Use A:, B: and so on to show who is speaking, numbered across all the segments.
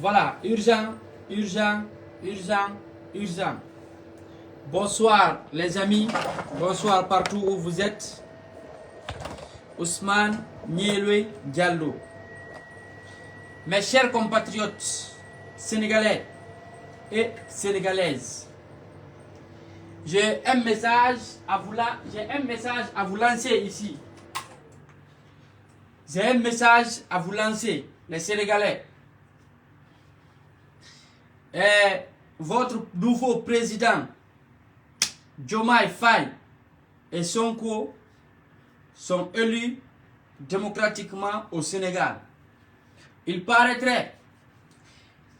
A: Voilà, urgent, urgent, urgent, urgent. Bonsoir les amis, bonsoir partout où vous êtes. Ousmane Niéloué Diallo. Mes chers compatriotes sénégalais et sénégalaises, j'ai un message à vous lancer ici. J'ai un message à vous lancer, les Sénégalais. Et votre nouveau président, Diomaye Faye et Sonko, sont élus démocratiquement au Sénégal. Il paraîtrait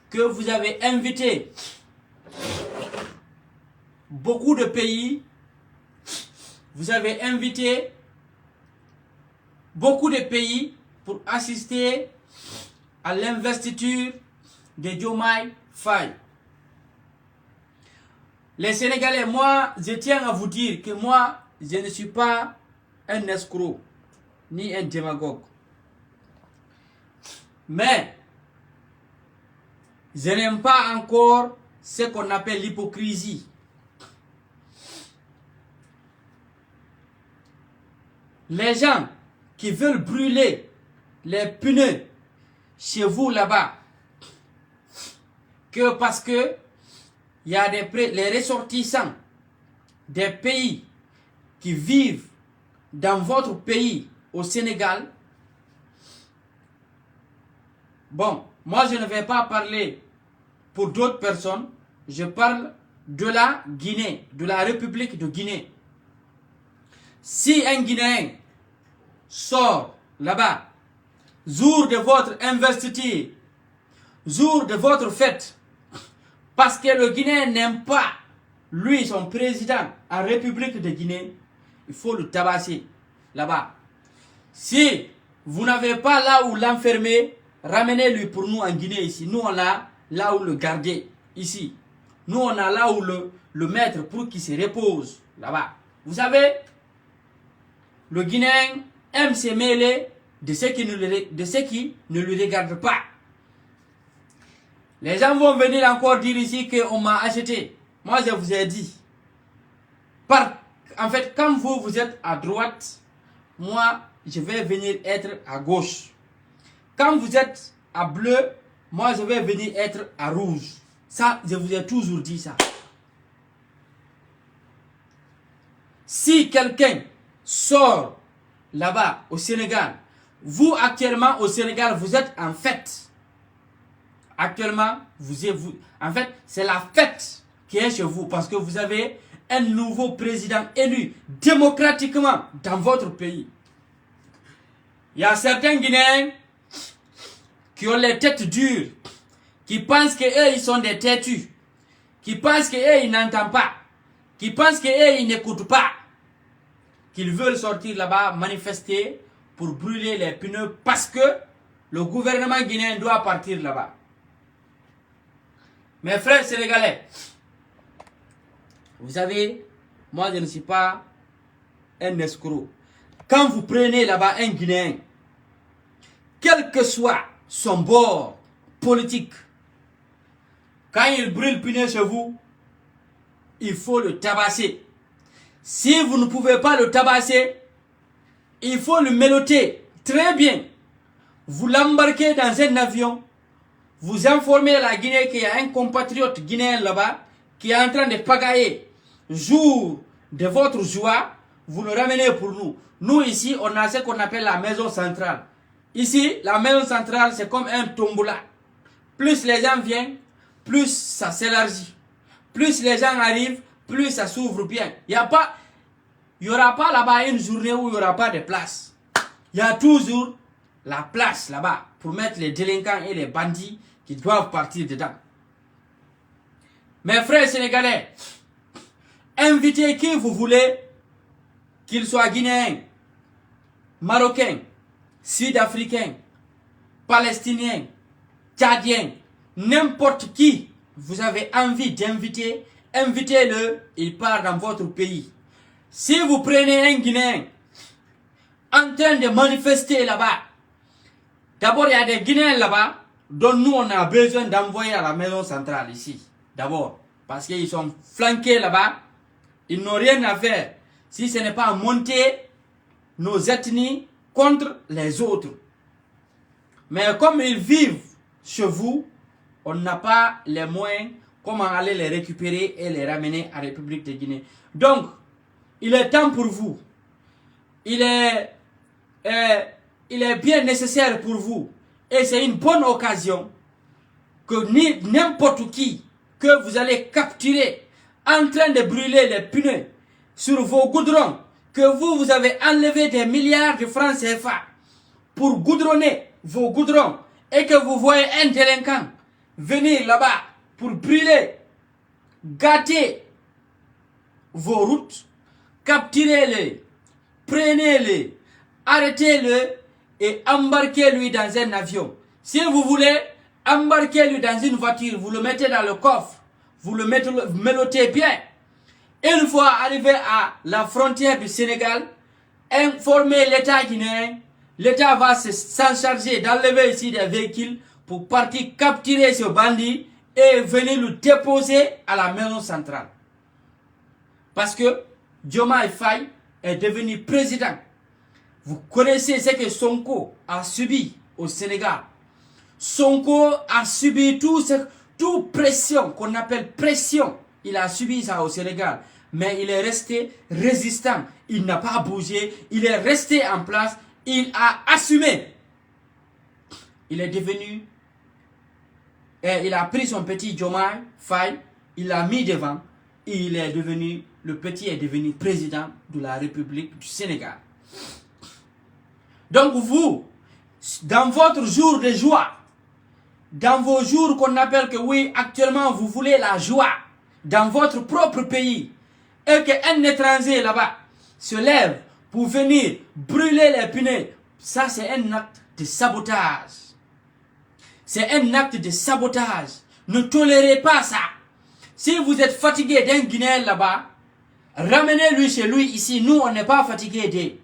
A: que vous avez invité beaucoup de pays, pour assister à l'investiture de Diomaye Faye. Les Sénégalais, moi, je tiens à vous dire que moi, je ne suis pas un escroc, ni un démagogue. Mais, je n'aime pas encore ce qu'on appelle l'hypocrisie. Les gens qui veulent brûler les pneus chez vous là-bas, que parce que il y a les ressortissants des pays qui vivent dans votre pays au Sénégal. Bon, moi je ne vais pas parler pour d'autres personnes, je parle de la Guinée, de la République de Guinée. Si un Guinéen sort là-bas, jour de votre investiture, jour de votre fête, parce que le Guinéen n'aime pas, lui, son président en République de Guinée, il faut le tabasser là-bas. Si vous n'avez pas là où l'enfermer, ramenez-lui pour nous en Guinée ici. Nous, on a là où le garder ici. Nous, on a là où le mettre pour qu'il se repose là-bas. Vous savez, le Guinéen aime se mêler de ce qui ne lui regarde pas. Les gens vont venir encore dire ici qu'on m'a acheté. Moi, je vous ai dit. En fait, quand vous êtes à droite, moi, je vais venir être à gauche. Quand vous êtes à bleu, moi, je vais venir être à rouge. Ça, je vous ai toujours dit ça. Si quelqu'un sort là-bas au Sénégal, vous actuellement au Sénégal, vous êtes en fête. Actuellement, en fait, c'est la fête qui est chez vous parce que vous avez un nouveau président élu démocratiquement dans votre pays. Il y a certains Guinéens qui ont les têtes dures, qui pensent qu'eux, ils sont des têtus, qui pensent qu'eux, ils n'entendent pas, qui pensent qu'eux, ils n'écoutent pas, qu'ils veulent sortir là-bas, manifester pour brûler les pneus parce que le gouvernement guinéen doit partir là-bas. Mes frères sénégalais, vous savez, moi je ne suis pas un escroc. Quand vous prenez là-bas un Guinéen, quel que soit son bord politique, quand il brûle pneu chez vous, il faut le tabasser. Si vous ne pouvez pas le tabasser, il faut le méloter très bien. Vous l'embarquez dans un avion, vous informez la Guinée qu'il y a un compatriote guinéen là-bas qui est en train de pagailler. Jour de votre joie, vous le ramenez pour nous. Nous ici, on a ce qu'on appelle la maison centrale. Ici, la maison centrale, c'est comme un tombola. Plus les gens viennent, plus ça s'élargit. Plus les gens arrivent, plus ça s'ouvre bien. Il n'y aura pas là-bas une journée où il n'y aura pas de place. Il y a toujours la place là-bas pour mettre les délinquants et les bandits qui doivent partir dedans. Mes frères sénégalais, invitez qui vous voulez, qu'ils soient guinéens, marocains, sud-africains, palestiniens, tchadiens, n'importe qui vous avez envie d'inviter, invitez-le, il part dans votre pays. Si vous prenez un Guinéen en train de manifester là-bas, d'abord il y a des Guinéens là-bas, dont nous on a besoin d'envoyer à la maison centrale ici. D'abord, parce qu'ils sont flanqués là-bas. Ils n'ont rien à faire si ce n'est pas monter nos ethnies contre les autres. Mais comme ils vivent chez vous, on n'a pas les moyens comment aller les récupérer et les ramener à la République de Guinée. Donc, il est temps pour vous. Il est bien nécessaire pour vous. Et c'est une bonne occasion que n'importe qui que vous allez capturer en train de brûler les pneus sur vos goudrons, que vous avez enlevé des milliards de francs CFA pour goudronner vos goudrons et que vous voyez un délinquant venir là-bas pour brûler, gâter vos routes, capturez-le, prenez-le, arrêtez-le et embarquez-lui dans un avion. Si vous voulez, embarquez-lui dans une voiture, vous le mettez dans le coffre, vous le mélotez bien. Une fois arrivé à la frontière du Sénégal, informez l'État guinéen. L'État va s'en charger d'enlever ici des véhicules pour partir capturer ce bandit et venir le déposer à la maison centrale. Parce que Diomaye Faye est devenu président. Vous connaissez ce que Sonko a subi au Sénégal. Sonko a subi toute pression qu'on appelle pression. Il a subi ça au Sénégal. Mais il est resté résistant. Il n'a pas bougé. Il est resté en place. Il a assumé. Il est devenu... il a pris son petit Diomaye Faye. Il l'a mis devant. Et il est devenu... Le petit est devenu président de la République du Sénégal. Donc vous, dans votre jour de joie, dans vos jours qu'on appelle que oui, actuellement vous voulez la joie, dans votre propre pays, et qu'un étranger là-bas se lève pour venir brûler les pneus, ça c'est un acte de sabotage. C'est un acte de sabotage. Ne tolérez pas ça. Si vous êtes fatigué d'un Guinéen là-bas, ramenez-lui chez lui ici. Nous, on n'est pas fatigué d'eux.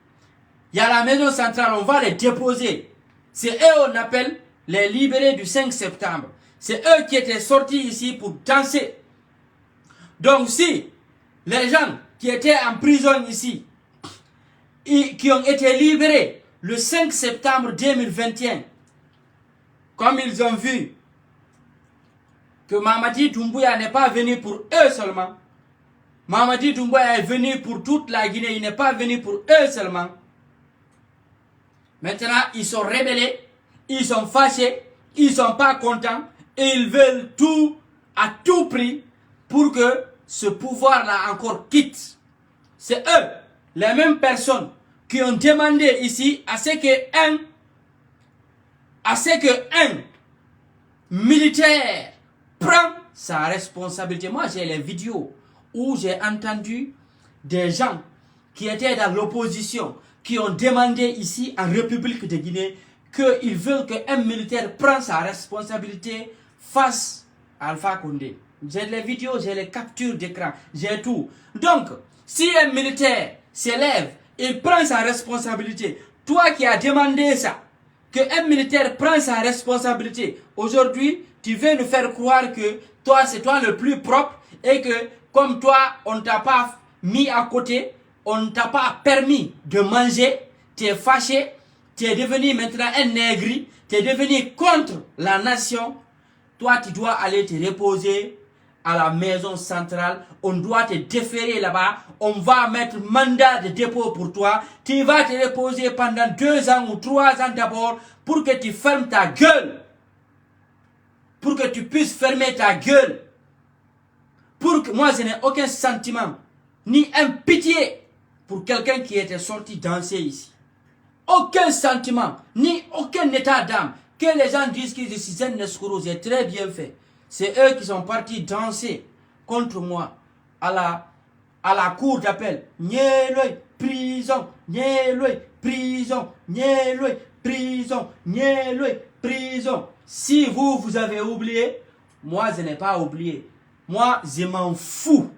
A: Il y a la maison centrale, on va les déposer. C'est eux on appelle les libérés du 5 septembre. C'est eux qui étaient sortis ici pour danser. Donc si les gens qui étaient en prison ici, qui ont été libérés le 5 septembre 2021, comme ils ont vu que Mamadi Doumbouya n'est pas venu pour eux seulement, Mamadi Doumbouya est venu pour toute la Guinée, il n'est pas venu pour eux seulement. Maintenant, ils sont rebellés, ils sont fâchés, ils ne sont pas contents et ils veulent tout, à tout prix, pour que ce pouvoir-là encore quitte. C'est eux, les mêmes personnes, qui ont demandé ici à ce qu'un militaire prenne sa responsabilité. Moi, j'ai les vidéos où j'ai entendu des gens qui étaient dans l'opposition, qui ont demandé ici en République de Guinée qu'ils veulent qu'un militaire prenne sa responsabilité face à Alpha Condé. J'ai les vidéos, j'ai les captures d'écran, j'ai tout. Donc, si un militaire s'élève, il prend sa responsabilité. Toi qui as demandé ça, qu'un militaire prenne sa responsabilité, aujourd'hui, tu veux nous faire croire que toi, c'est toi le plus propre et que comme toi, on ne t'a pas mis à côté, on ne t'a pas permis de manger, tu es fâché, tu es devenu maintenant un négri, tu es devenu contre la nation. Toi, tu dois aller te reposer à la maison centrale. On doit te déférer là-bas. On va mettre mandat de dépôt pour toi. Tu vas te reposer pendant 2 ans ou 3 ans d'abord pour que tu fermes ta gueule. Pour que tu puisses fermer ta gueule. Pour que moi, je n'ai aucun sentiment, ni un pitié pour quelqu'un qui était sorti danser ici. Aucun sentiment, ni aucun état d'âme. Que les gens disent que je suis un escroc, j'ai très bien fait. C'est eux qui sont partis danser contre moi à la cour d'appel. Nyeloi, prison, Nyeloi, prison, Nyeloi, prison, Nyeloi, prison. Si vous avez oublié, moi je n'ai pas oublié. Moi je m'en fous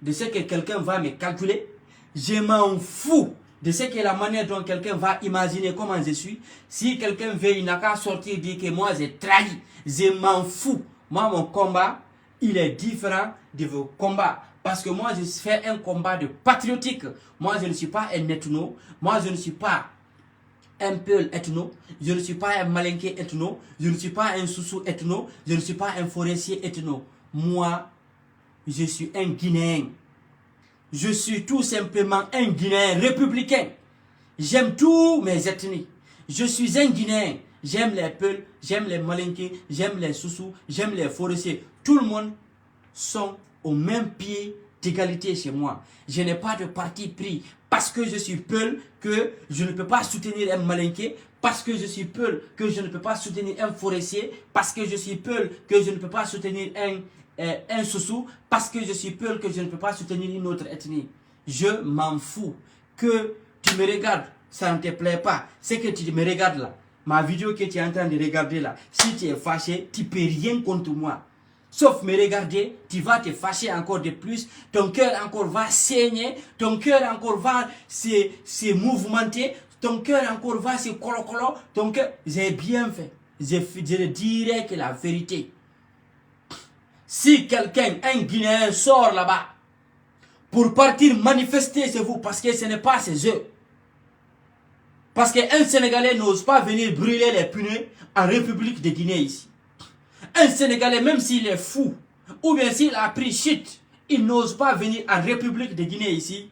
A: de ce que quelqu'un va me calculer. Je m'en fous de ce qu'est la manière dont quelqu'un va imaginer comment je suis. Si quelqu'un veut, il n'a qu'à sortir dire que moi j'ai trahi, je m'en fous. Moi, mon combat, il est différent de vos combats. Parce que moi, je fais un combat de patriotique. Moi, je ne suis pas un ethno. Moi, je ne suis pas un Peul ethno. Je ne suis pas un Malinké ethno. Je ne suis pas un Soussou ethno. Je ne suis pas un forestier ethno. Moi, je suis un Guinéen. Je suis tout simplement un Guinéen républicain. J'aime tous mes ethnies. Je suis un Guinéen. J'aime les Peuls, j'aime les Malinké, j'aime les Soussous, j'aime les forestiers. Tout le monde sont au même pied d'égalité chez moi. Je n'ai pas de parti pris parce que je suis Peul que je ne peux pas soutenir un Malinké, parce que je suis Peul que je ne peux pas soutenir un forestier, parce que je suis Peul que je ne peux pas soutenir un Soussou, parce que je suis Peul que je ne peux pas soutenir une autre ethnie. Je m'en fous. Que tu me regardes, ça ne te plaît pas. C'est que tu me regardes là. Ma vidéo que tu es en train de regarder là, si tu es fâché, tu ne peux rien contre moi. Sauf me regarder, tu vas te fâcher encore de plus, ton cœur encore va saigner, ton cœur encore va se mouvementer, ton cœur encore va se colo-colo, ton cœur... J'ai bien fait. Je ne dirais que la vérité. Si quelqu'un, un Guinéen, sort là-bas pour partir manifester chez vous, parce que ce n'est pas ses œufs. Parce qu'un Sénégalais n'ose pas venir brûler les pneus en République de Guinée ici. Un Sénégalais, même s'il est fou, ou bien s'il a pris shit, il n'ose pas venir en République de Guinée ici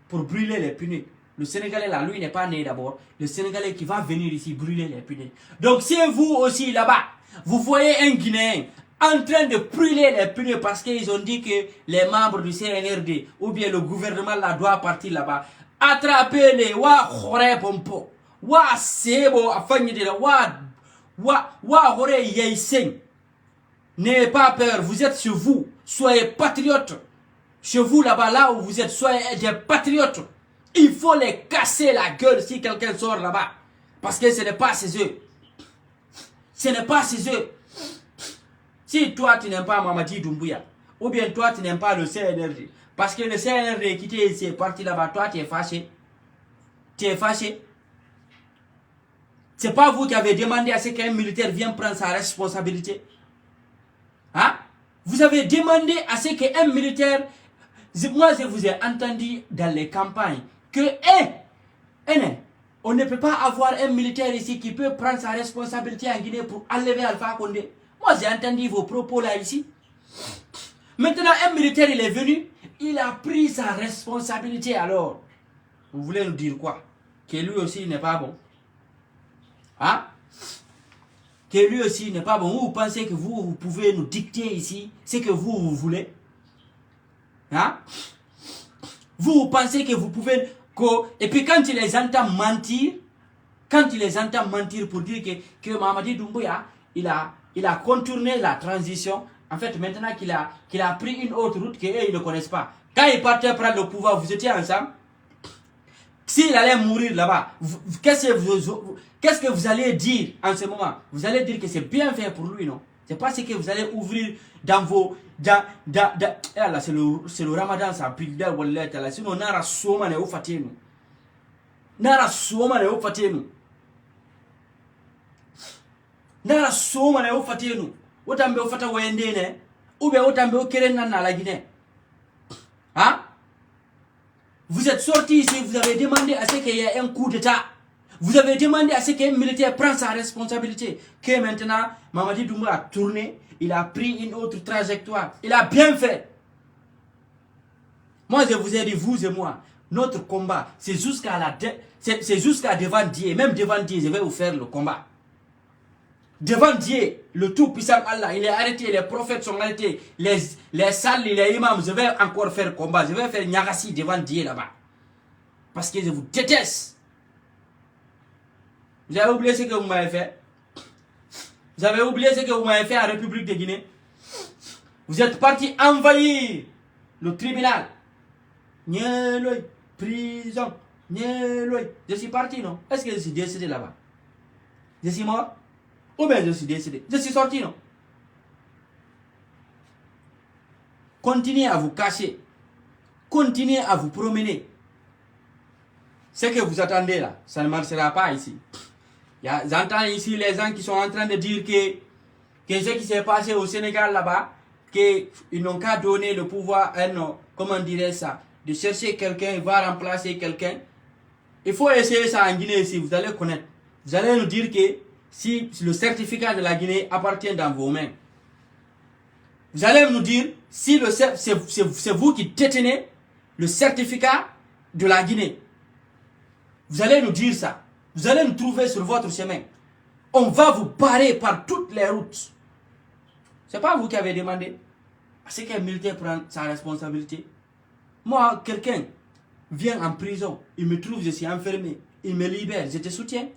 A: pour brûler les pneus. Le Sénégalais là, lui n'est pas né d'abord. Le Sénégalais qui va venir ici brûler les pneus. Donc si vous aussi là-bas, vous voyez un Guinéen en train de brûler les pneus parce qu'ils ont dit que les membres du CNRD ou bien le gouvernement là doit partir là-bas, attrapez-les, wa khore pompo, wa sebo afanyide wa hore yeisen. N'ayez pas peur, vous êtes chez vous, soyez patriotes. Chez vous là-bas, là où vous êtes, soyez des patriotes. Il faut les casser la gueule si quelqu'un sort là-bas. Parce que ce n'est pas ses œufs. Ce n'est pas ses œufs. Si toi tu n'aimes pas Mamadi Doumbouya, ou bien toi tu n'aimes pas le CNRD, parce que le CNRD qui t'est parti là-bas, toi tu es fâché. Tu es fâché. C'est pas vous qui avez demandé à ce qu'un militaire vienne prendre sa responsabilité. Hein? Vous avez demandé à ce qu'un militaire... Moi je vous ai entendu dans les campagnes que on ne peut pas avoir un militaire ici qui peut prendre sa responsabilité en Guinée pour enlever Alpha Condé. Moi j'ai entendu vos propos là ici. Maintenant un militaire il est venu, il a pris sa responsabilité alors. Vous voulez nous dire quoi? Que lui aussi n'est pas bon. Hein? Que lui aussi n'est pas bon. Vous pensez que vous pouvez nous dicter ici ce que vous voulez? Hein? Vous pensez que vous pouvez... Et puis quand il les entend mentir, pour dire que Mamadi Doumbouya, il a contourné la transition, en fait maintenant qu'il a pris une autre route qu'eux ils ne connaissent pas. Quand il partait prendre le pouvoir, vous étiez ensemble. S'il allait mourir là-bas, qu'est-ce que vous allez dire en ce moment? Vous allez dire que c'est bien fait pour lui, non? C'est pas ce que vous allez ouvrir dans vos... là, c'est le ramadan, ça pique d'al wallet, là. Sinon, nara soma ne ofatenu. Nara soma ne ofatenu. Nara soma ne ofatenu. Otambe ofata wendene. Oube otambe okeren nan la Guinée. Hein? Vous êtes sortis ici, vous avez demandé à ce qu'il y ait un coup d'état. Vous avez demandé à ce qu'un militaire prenne sa responsabilité. Que maintenant, Mamadi Doumbouya a tourné, il a pris une autre trajectoire. Il a bien fait. Moi, je vous ai dit, vous et moi, notre combat, c'est jusqu'à devant Dieu. Même devant Dieu, je vais vous faire le combat. Devant Dieu, le tout-puissant Allah, il est arrêté, les prophètes sont arrêtés, les salles, les imams, je vais encore faire le combat. Je vais faire Nyagasi devant Dieu là-bas. Parce que je vous déteste. Vous avez oublié ce que vous m'avez fait? Vous avez oublié ce que vous m'avez fait en République de Guinée? Vous êtes parti envahir le tribunal. Nieloy, prison, Nieloy. Je suis parti, non? Est-ce que je suis décédé là-bas? Je suis mort? Ou bien je suis décédé? Je suis sorti, non? Continuez à vous cacher. continuez à vous promener. Ce que vous attendez là, ça ne marchera pas ici. J'entends ici les gens qui sont en train de dire que ce qui s'est passé au Sénégal là-bas, qu'ils n'ont qu'à donner le pouvoir à non, comment dirait ça, de chercher quelqu'un, il va remplacer quelqu'un. Il faut essayer ça en Guinée ici, vous allez connaître. Vous allez nous dire que si le certificat de la Guinée appartient dans vos mains, vous allez nous dire si c'est vous qui détenez le certificat de la Guinée. Vous allez nous dire ça. Vous allez nous trouver sur votre chemin. On va vous barrer par toutes les routes. C'est pas vous qui avez demandé. C'est qu'un militaire prend sa responsabilité. Moi, quelqu'un vient en prison, il me trouve, je suis enfermé, il me libère, je te soutiens.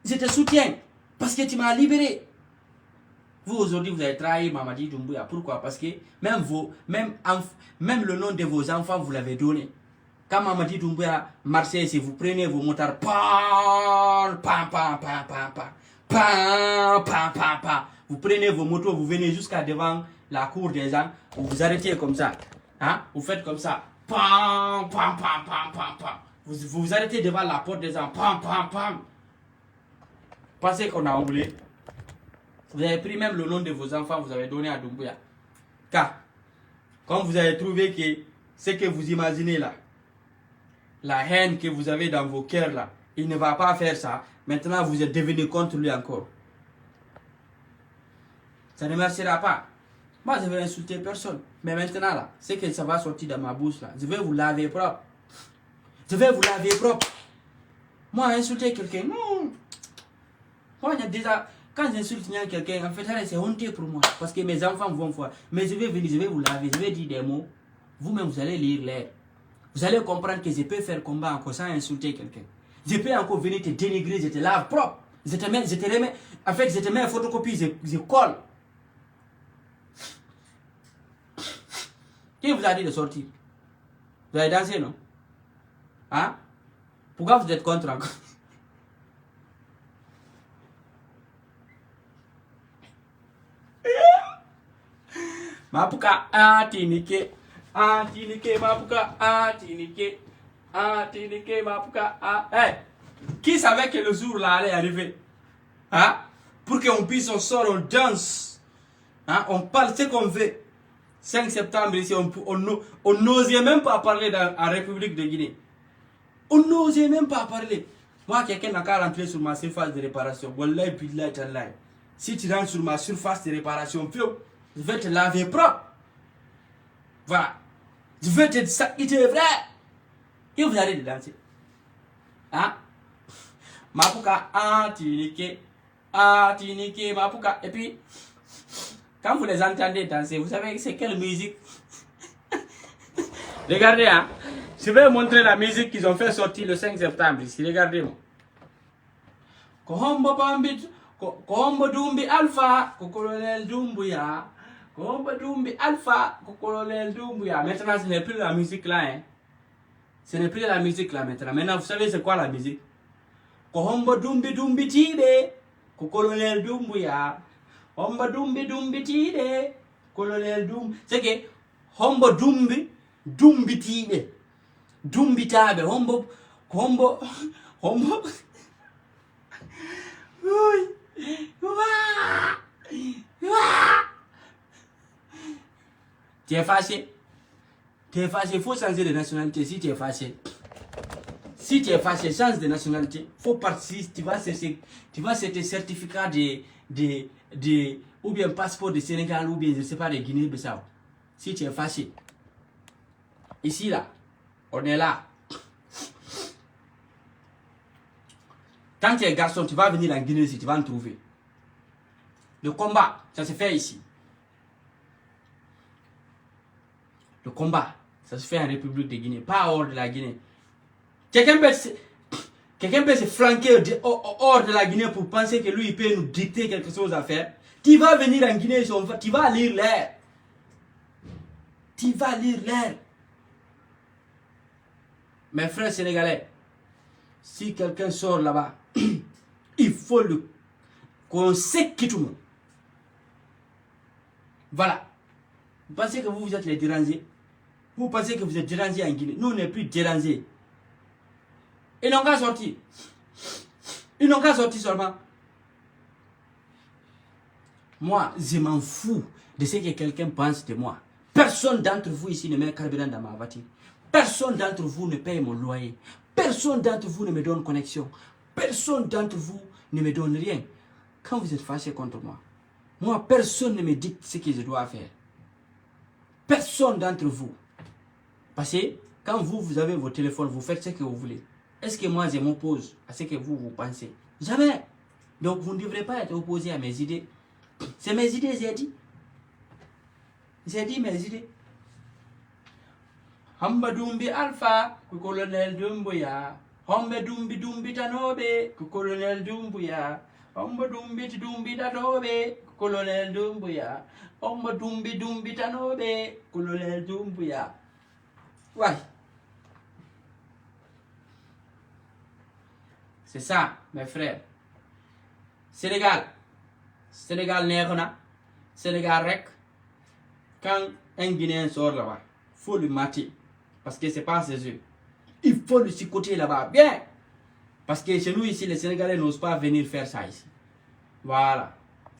A: Je te soutiens parce que tu m'as libéré. Vous aujourd'hui, vous avez trahi Mamadi Doumbouya. Pourquoi? Parce que même le nom de vos enfants, vous l'avez donné. Quand Mamadi Doumbouya marchait, si vous prenez vos motards, vous prenez vos motos, vous venez jusqu'à devant la cour des gens, vous vous arrêtez comme ça. Hein? Vous faites comme ça. Vous vous arrêtez devant la porte des gens. Pensez qu'on a oublié. Vous avez pris même le nom de vos enfants, vous avez donné à Doumbouya. Car, comme vous avez trouvé que ce que vous imaginez là, la haine que vous avez dans vos cœurs là, il ne va pas faire ça. Maintenant, vous êtes devenu contre lui encore. Ça ne marchera pas. Moi, je vais insulter personne. Mais maintenant là, c'est que ça va sortir dans ma bouche là. Je vais vous laver propre. Je vais vous laver propre. Moi, insulter quelqu'un, non. Moi, il y a déjà... Quand j'insulte quelqu'un, en fait, c'est honteux pour moi. Parce que mes enfants vont voir. Mais je vais venir, je vais vous laver, je vais dire des mots. Vous-même, vous allez lire l'air. Vous allez comprendre que je peux faire combat encore sans insulter quelqu'un. Je peux encore venir te dénigrer, je te lave propre. Je te remets, en fait, je te mets une photocopie, je colle. Qui vous a dit de sortir? Vous avez dansé, non? Hein? Pourquoi vous êtes contre encore? Mapuka tinike mapuka tinike mapuka hey, qui savait que le jour là allait arriver? Hein? Pour qu'on puisse, on sort, on danse, hein? On parle ce qu'on veut. 5 septembre ici, on n'osait même pas parler en République de Guinée. On n'osait même pas parler. Moi, quelqu'un n'a qu'à rentrer sur ma surface de réparation. Wallahi billahi tallahi. Si tu rentres sur ma surface de réparation, je vais te laver propre. Voilà. Je vais te dire ça, il est vrai. Et vous allez danser. Hein? Mapuka, tinike, mapuka. Et puis, quand vous les entendez danser, vous savez c'est quelle musique? Regardez, hein. Je vais vous montrer la musique qu'ils ont fait sortir le 5 septembre ici. Regardez-moi. Kohombo Dumbi Alpha, Kokolonel Doumbouya. Kohombo Dumbi Alpha, Kokolonel Doumbouya. Maintenant, ce n'est plus la musique là. Hein. Ce n'est plus la musique là maintenant. Maintenant, vous savez c'est quoi la musique? Kohombo Dumbi Dumbi Tide, Kokolonel Doumbouya. Hombo Dumbi Tide, Colonel Dumbi. C'est que Hombo Dumbi Tide. Dumbi Tabe, Hombo. Tu es fâché? Tu es fâché, il faut changer de nationalité si tu es fâché. Si tu es fâché, change de nationalité. Faut partir, tu vas chercher certificat ou bien passeport de Sénégal ou bien je ne sais pas de Guinée-Bissau. Si tu es fâché. Ici là, on est là. Quand tu es garçon, tu vas venir en Guinée ici, tu vas en trouver. Le combat, ça se fait ici. Le combat, ça se fait en République de Guinée, pas hors de la Guinée. Quelqu'un peut se flanquer hors de la Guinée pour penser que lui, il peut nous dicter quelque chose à faire. Tu vas venir en Guinée, tu vas lire l'air. Tu vas lire l'air. Mes frères sénégalais, si quelqu'un sort là-bas, il faut qu'on sait qui tout le monde. Voilà. Vous pensez que vous êtes les dérangés? Vous pensez que vous êtes dérangé en Guinée. Nous, on n'est plus dérangés. Ils n'ont qu'à sortir. Ils n'ont qu'à sortir seulement. Moi, je m'en fous de ce que quelqu'un pense de moi. Personne d'entre vous ici ne met carburant dans ma voiture. Personne d'entre vous ne paye mon loyer. Personne d'entre vous ne me donne connexion. Personne d'entre vous ne me donne rien. Quand vous êtes fâché contre moi, personne ne me dit ce que je dois faire. Personne d'entre vous. Parce que quand vous avez vos téléphones, vous faites ce que vous voulez. Est-ce que moi je m'oppose à ce que vous pensez? Jamais. Donc vous ne devrez pas être opposé à mes idées. C'est mes idées, j'ai dit. J'ai dit mes idées. Hamba Dumbi Alpha, que colonel Dumbuya. Hamba Dumbi Tanobe, que colonel Dumbuya. Hamba Dumbi Tanobe, que colonel Dumbuya. Hamba Dumbi Tanobe, colonel Dumbuya. Ouais. C'est ça, mes frères. Sénégal Nérona. Sénégal Rec. Quand un Guinéen sort là-bas, il faut le mater. Parce que c'est pas ses yeux. Il faut le chicoter là-bas. Bien. Parce que chez nous ici, les Sénégalais n'osent pas venir faire ça ici. Voilà.